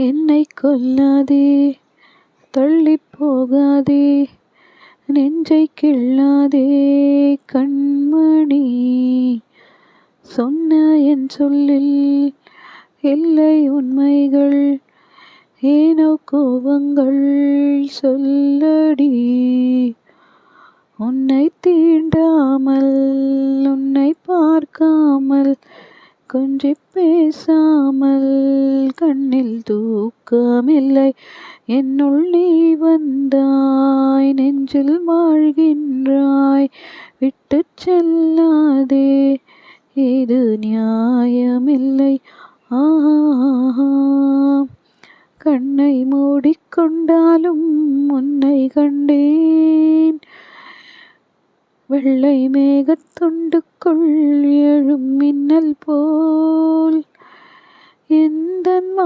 என்னை கொல்லாதே, தள்ளிப் போகாதே, நெஞ்சை கிள்ளாதே கண்மணி. சொன்ன என் சொல்லில் இல்லை உண்மைகள், ஏனோ கோபங்கள் சொல்லடி. உன்னை தீண்டாமல், உன்னை பார்க்காமல், கொஞ்சிப் பேசாமல் கண்ணில் தூக்கமில்லை. என்னுள் நீ வந்தாய், நெஞ்சில் வாழ்கின்றாய், விட்டுச் செல்லாதே, இது நியாயமில்லை. கண்ணை மூடிக்கொண்டாலும் உன்னை கண்டேன், வெள்ளை மேகத்துண்டுக்குள் எழும் மின்னல் போல். எந்தன்